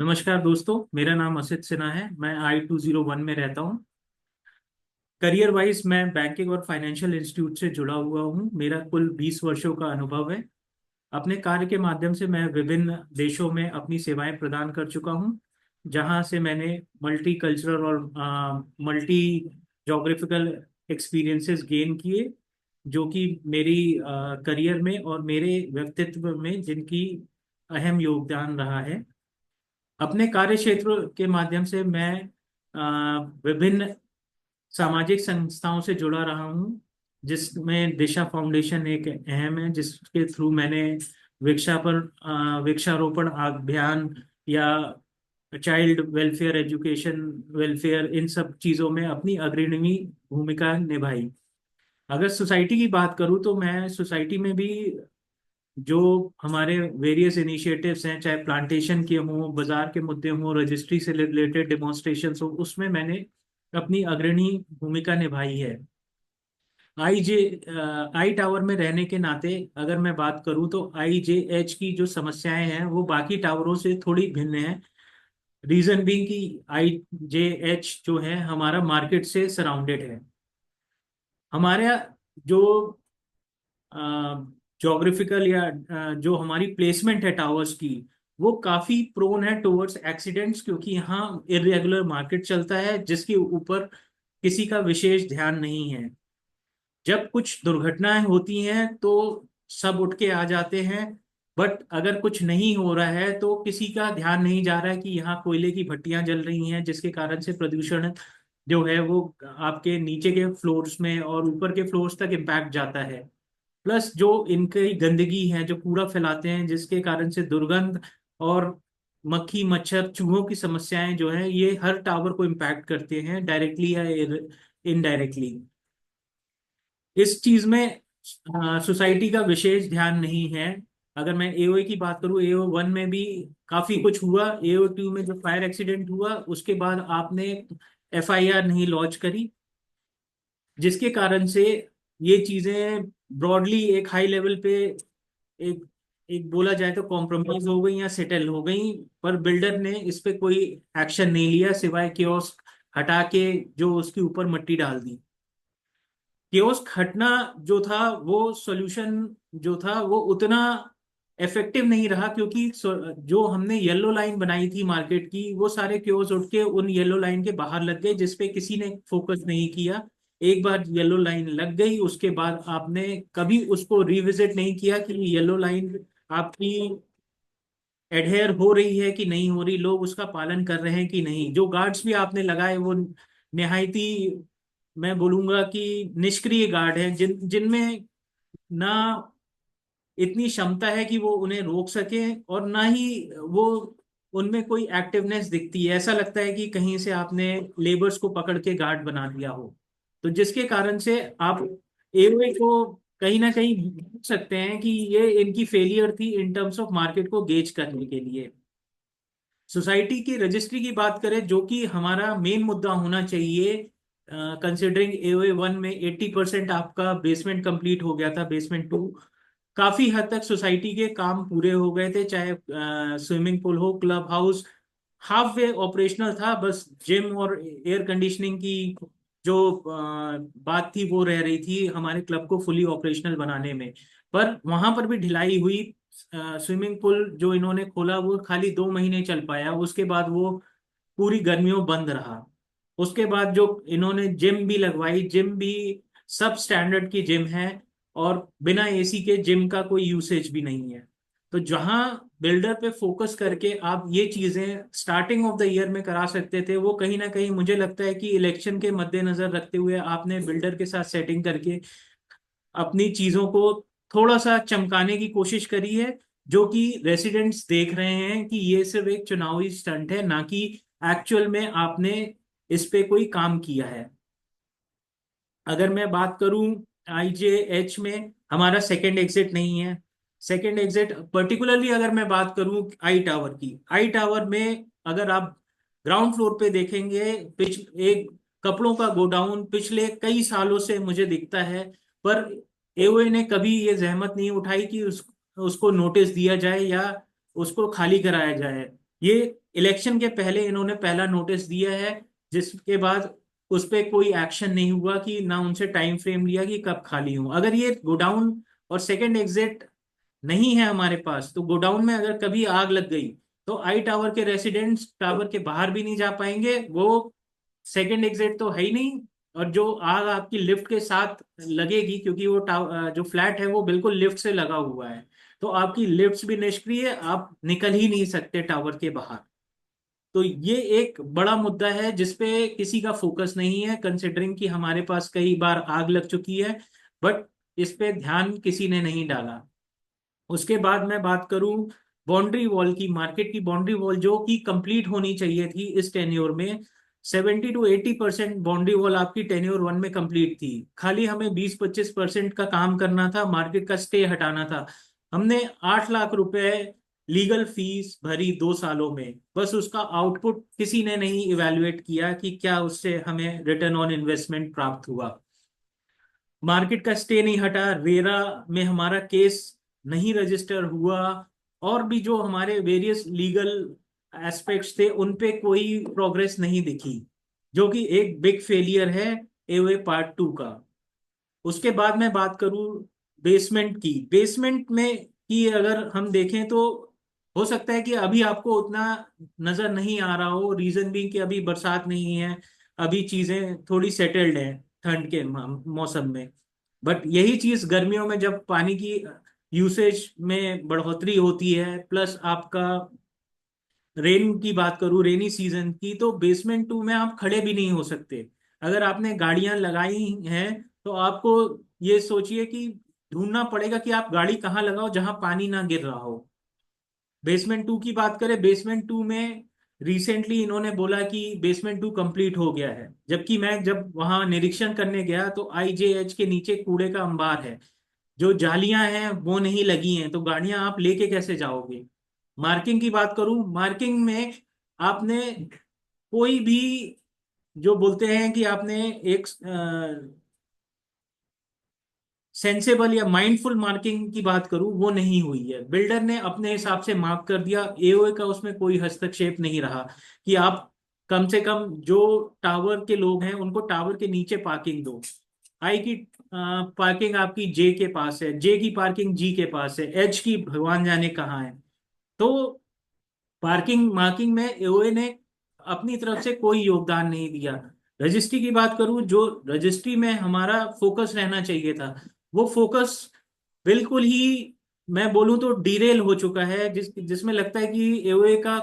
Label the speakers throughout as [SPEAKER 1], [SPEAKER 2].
[SPEAKER 1] नमस्कार दोस्तों, मेरा नाम असित सिन्हा है। मैं I-201 में रहता हूँ। करियर वाइज मैं बैंकिंग और फाइनेंशियल इंस्टीट्यूट से जुड़ा हुआ हूँ। मेरा कुल 20 वर्षों का अनुभव है। अपने कार्य के माध्यम से मैं विभिन्न देशों में अपनी सेवाएं प्रदान कर चुका हूँ, जहाँ से मैंने मल्टी कल्चरल और मल्टी जोग्राफिकल एक्सपीरियंसेस गेन किए, जो कि मेरी करियर में और मेरे व्यक्तित्व में जिनकी अहम योगदान रहा है। अपने कार्य क्षेत्र के माध्यम से मैं विभिन्न सामाजिक संस्थाओं से जुड़ा रहा हूँ, जिसमें दिशा फाउंडेशन एक अहम है, जिसके थ्रू मैंने वृक्षारोपण अभियान या चाइल्ड वेलफेयर, एजुकेशन वेलफेयर, इन सब चीज़ों में अपनी अग्रणी भूमिका निभाई। अगर सोसाइटी की बात करूँ तो मैं सोसाइटी में भी जो हमारे वेरियस इनिशिएटिव्स हैं, चाहे प्लांटेशन के हों, बाजार के मुद्दे हों, रजिस्ट्री से रिलेटेड डेमोन्स्ट्रेशन हो, उसमें मैंने अपनी अग्रणी भूमिका निभाई है। आई जे आई टावर में रहने के नाते अगर मैं बात करूं तो IJH की जो समस्याएं हैं वो बाकी टावरों से थोड़ी भिन्न है। रीजन भी कि IJH जो है हमारा मार्केट से सराउंडेड है। हमारे यहाँ जो जोग्राफिकल या जो हमारी प्लेसमेंट है टावर्स की, वो काफी प्रोन है टुवर्ड्स एक्सीडेंट्स, क्योंकि यहाँ इरेगुलर मार्केट चलता है जिसके ऊपर किसी का विशेष ध्यान नहीं है। जब कुछ दुर्घटनाएं होती हैं तो सब उठ के आ जाते हैं, बट अगर कुछ नहीं हो रहा है तो किसी का ध्यान नहीं जा रहा है कि यहाँ कोयले की भट्टियां जल रही हैं, जिसके कारण से प्रदूषण जो है वो आपके नीचे के फ्लोर्स में और ऊपर के फ्लोर्स तक इम्पैक्ट जाता है। प्लस जो इनकी गंदगी है, जो कूड़ा फैलाते हैं, जिसके कारण से दुर्गंध और मक्खी मच्छर चूहों की समस्याएं जो है ये हर टावर को इम्पैक्ट करते हैं, डायरेक्टली या इनडायरेक्टली। इस चीज में सोसाइटी का विशेष ध्यान नहीं है। अगर मैं AOA की बात करूं, AO1 में भी काफी कुछ हुआ। AO2 में जो फायर एक्सीडेंट हुआ उसके बाद आपने FIR नहीं लॉन्च करी, जिसके कारण से ये चीजें ब्रॉडली एक हाई लेवल पे एक एक बोला जाए तो कॉम्प्रोमाइज हो गई या सेटल हो गई। पर बिल्डर ने इस पे कोई एक्शन नहीं लिया, सिवाय कियोस्क हटा के जो उसके ऊपर मिट्टी डाल दी। कियोस्क हटना जो था वो सॉल्यूशन जो था वो उतना इफेक्टिव नहीं रहा, क्योंकि जो हमने येलो लाइन बनाई थी मार्केट की, वो सारे कियोस्क उठ के उन येलो लाइन के बाहर लग गए, जिसपे किसी ने फोकस नहीं किया। एक बार येलो लाइन लग गई उसके बाद आपने कभी उसको रिविजिट नहीं किया कि येलो लाइन आपकी एडहेयर हो रही है कि नहीं हो रही, लोग उसका पालन कर रहे हैं कि नहीं। जो गार्ड्स भी आपने लगाए वो निहायती, मैं बोलूंगा कि निष्क्रिय गार्ड हैं, जिनमें ना इतनी क्षमता है कि वो उन्हें रोक सके, और ना ही वो उनमें कोई एक्टिवनेस दिखती है। ऐसा लगता है कि कहीं से आपने लेबर्स को पकड़ के गार्ड बना दिया हो। तो जिसके कारण से आप एओए को कहीं ना कहीं बोल सकते हैं कि ये इनकी फेलियर थी इन टर्म्स ऑफ मार्केट को गेज करने के लिए। सोसाइटी की रजिस्ट्री की बात करें, जो कि हमारा मेन मुद्दा होना चाहिए, कंसिडरिंग AOA1 में 80% आपका बेसमेंट कंप्लीट हो गया था, बेसमेंट 2 काफी हद तक सोसाइटी के काम पूरे हो गए थे, चाहे स्विमिंग पूल हो, club house half way operational था, बस जिम और एयर कंडीशनिंग की जो बात थी वो रह रही थी हमारे क्लब को फुली ऑपरेशनल बनाने में। पर वहां पर भी ढिलाई हुई। स्विमिंग पूल जो इन्होंने खोला वो खाली 2 महीने चल पाया, उसके बाद वो पूरी गर्मियों बंद रहा। उसके बाद जो इन्होंने जिम भी लगवाई, जिम भी सब स्टैंडर्ड की जिम है, और बिना AC के जिम का कोई यूसेज भी नहीं है। तो जहां बिल्डर पे फोकस करके आप ये चीजें स्टार्टिंग ऑफ द ईयर में करा सकते थे, वो कहीं ना कहीं मुझे लगता है कि इलेक्शन के मद्देनजर रखते हुए आपने बिल्डर के साथ सेटिंग करके अपनी चीजों को थोड़ा सा चमकाने की कोशिश करी है, जो कि रेसिडेंट्स देख रहे हैं कि ये सिर्फ एक चुनावी स्टंट है, ना कि एक्चुअल में आपने इस पे कोई काम किया है। अगर मैं बात करूं, IJH में हमारा सेकंड एग्जिट नहीं है। सेकंड एग्जिट पर्टिकुलरली अगर मैं बात करूं आई टावर की, आई टावर में अगर आप ग्राउंड फ्लोर पे देखेंगे, एक कपड़ों का गोडाउन पिछले कई सालों से मुझे दिखता है। पर AOA ने कभी ये जहमत नहीं उठाई कि उसको नोटिस दिया जाए या उसको खाली कराया जाए। ये इलेक्शन के पहले इन्होंने पहला नोटिस दिया है, जिसके बाद उस पर कोई एक्शन नहीं हुआ, कि ना उनसे टाइम फ्रेम लिया कि कब खाली हो। अगर ये गोडाउन और सेकंड एग्जिट नहीं है हमारे पास, तो गोडाउन में अगर कभी आग लग गई तो आई टावर के रेसिडेंट्स टावर के बाहर भी नहीं जा पाएंगे, वो सेकंड एग्जिट तो है ही नहीं। और जो आग आपकी लिफ्ट के साथ लगेगी, क्योंकि वो जो फ्लैट है वो बिल्कुल लिफ्ट से लगा हुआ है, तो आपकी लिफ्ट्स भी निष्क्रिय, आप निकल ही नहीं सकते टावर के बाहर। तो ये एक बड़ा मुद्दा है जिसपे किसी का फोकस नहीं है, कंसिडरिंग कि हमारे पास कई बार आग लग चुकी है, बट इस पे ध्यान किसी ने नहीं डाला। उसके बाद मैं बात करूं बाउंड्री वॉल की, मार्केट की बाउंड्री वॉल जो कि कंप्लीट होनी चाहिए थी इस टेन्योर में। 70 to 80% बाउंड्री वॉल आपकी टेन्योर वन में कंप्लीट थी, खाली हमें 20-25% का काम करना था, मार्केट का स्टे हटाना था। हमने 8 लाख रुपए लीगल फीस भरी 2 सालों में, बस उसका आउटपुट किसी ने नहीं इवेलुएट किया कि क्या उससे हमें रिटर्न ऑन इन्वेस्टमेंट प्राप्त हुआ। मार्केट का स्टे नहीं हटा, रेरा में हमारा केस नहीं रजिस्टर हुआ, और भी जो हमारे वेरियस लीगल एस्पेक्ट्स थे उन पे कोई प्रोग्रेस नहीं दिखी, जो कि एक बिग फेलियर है एवे पार्ट 2 का। उसके बाद मैं बात करूं बेसमेंट की, बेसमेंट में की अगर हम देखें तो हो सकता है कि अभी आपको उतना नजर नहीं आ रहा हो, रीजन भी कि अभी बरसात नहीं है, अभी चीजें थोड़ी सेटल्ड हैं ठंड के मौसम में। बट यही चीज गर्मियों में जब पानी की यूसेज में बढ़ोतरी होती है, प्लस आपका रेन की बात करूं, रेनी सीजन की, तो बेसमेंट 2 में आप खड़े भी नहीं हो सकते। अगर आपने गाड़ियां लगाई हैं तो आपको ये सोचिए कि ढूंढना पड़ेगा कि आप गाड़ी कहाँ लगाओ जहां पानी ना गिर रहा हो। बेसमेंट 2 की बात करें, बेसमेंट 2 में रिसेंटली इन्होंने बोला कि बेसमेंट 2 कंप्लीट हो गया है, जबकि मैं जब वहां निरीक्षण करने गया तो आईजेएच के नीचे कूड़े का अंबार है, जो जालियां हैं वो नहीं लगी हैं, तो गाड़ियां आप लेके कैसे जाओगे। मार्किंग की बात करूं, मार्किंग में आपने कोई भी, जो बोलते हैं कि आपने एक सेंसेबल या माइंडफुल मार्किंग की बात करूं, वो नहीं हुई है। बिल्डर ने अपने हिसाब से मार्क कर दिया, एओए का उसमें कोई हस्तक्षेप नहीं रहा कि आप कम से कम जो टावर के लोग हैं उनको टावर के नीचे पार्किंग दो। आई की पार्किंग आपकी जे के पास है, जे की पार्किंग जी के पास है, एच की भगवान जाने कहाँ है। तो पार्किंग मार्किंग में एओए ने अपनी तरफ से कोई योगदान नहीं दिया। रजिस्ट्री की बात करूं, जो रजिस्ट्री में हमारा फोकस रहना चाहिए था, वो फोकस बिल्कुल ही, मैं बोलूं तो डीरेल हो चुका है, जिसमें लगता है कि एओए का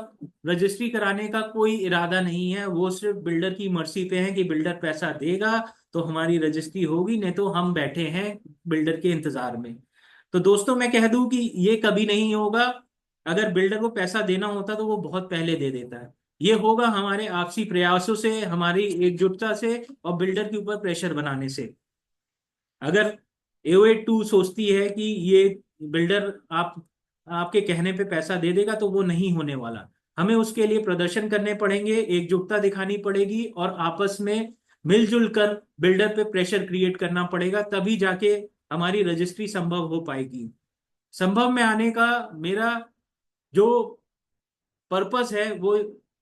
[SPEAKER 1] रजिस्ट्री कराने का कोई इरादा नहीं है, वो सिर्फ बिल्डर की मर्जी पे है कि बिल्डर पैसा देगा तो हमारी रजिस्ट्री होगी, नहीं तो हम बैठे हैं बिल्डर के इंतजार में। तो दोस्तों मैं कह दूं कि ये कभी नहीं होगा। अगर बिल्डर को पैसा देना होता तो वो बहुत पहले दे देता है। ये होगा हमारे आपसी प्रयासों से, हमारी एकजुटता से, और बिल्डर के ऊपर प्रेशर बनाने से। अगर एओए 2 सोचती है कि ये बिल्डर आपके कहने पे पैसा दे देगा, तो वो नहीं होने वाला। हमें उसके लिए प्रदर्शन करने पड़ेंगे, एकजुटता दिखानी पड़ेगी, और आपस में मिलजुल कर बिल्डर पे प्रेशर क्रिएट करना पड़ेगा, तभी जाके हमारी रजिस्ट्री संभव हो पाएगी। संभव में आने का मेरा जो पर्पस है वो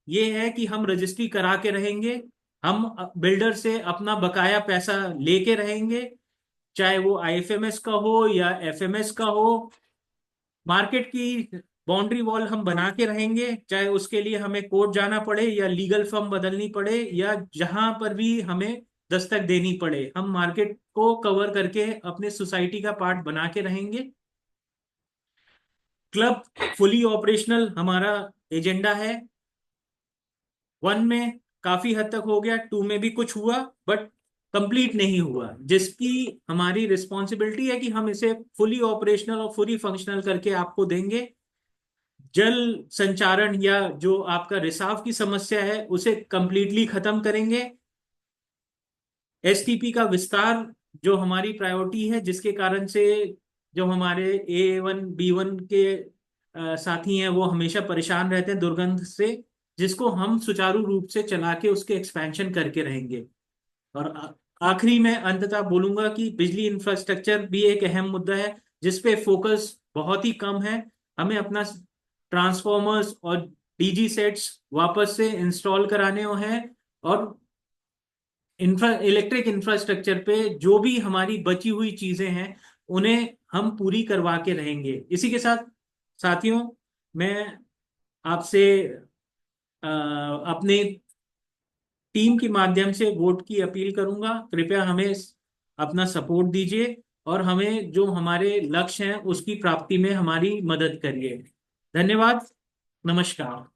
[SPEAKER 1] ये है कि हम रजिस्ट्री करा के रहेंगे, हम बिल्डर से अपना बकाया पैसा लेके रहेंगे, चाहे वो आईएफएमएस का हो या एफएमएस का हो। मार्केट की बाउंड्री वॉल हम बना के रहेंगे, चाहे उसके लिए हमें कोर्ट जाना पड़े या लीगल फर्म बदलनी पड़े, या जहां पर भी हमें दस्तक देनी पड़े, हम मार्केट को कवर करके अपने सोसाइटी का पार्ट बना के रहेंगे। क्लब फुली ऑपरेशनल हमारा एजेंडा है। 1 में काफी हद तक हो गया, 2 में भी कुछ हुआ, बट कंप्लीट नहीं हुआ, जिसकी हमारी रिस्पॉन्सिबिलिटी है कि हम इसे फुली ऑपरेशनल और फुली फंक्शनल करके आपको देंगे। जल संचारण या जो आपका रिसाव की समस्या है उसे कंप्लीटली खत्म करेंगे। एसटीपी का विस्तार जो हमारी प्रायोरिटी है, जिसके कारण से जो हमारे A1 B1 के साथी हैं वो हमेशा परेशान रहते हैं दुर्गंध से, जिसको हम सुचारू रूप से चला के उसके एक्सपेंशन करके रहेंगे। और आखिरी में अंततः बोलूंगा कि बिजली इंफ्रास्ट्रक्चर भी एक अहम मुद्दा है, जिसपे फोकस बहुत ही कम है। हमें अपना ट्रांसफॉर्मर्स और डीजी सेट्स वापस से इंस्टॉल कराने हैं, और इलेक्ट्रिक इंफ्रास्ट्रक्चर पे जो भी हमारी बची हुई चीजें हैं उन्हें हम पूरी करवा के रहेंगे। इसी के साथ साथियों, मैं आपसे अपने टीम के माध्यम से वोट की अपील करूंगा। कृपया हमें अपना सपोर्ट दीजिए और हमें जो हमारे लक्ष्य हैं उसकी प्राप्ति में हमारी मदद करिए। धन्यवाद। नमस्कार।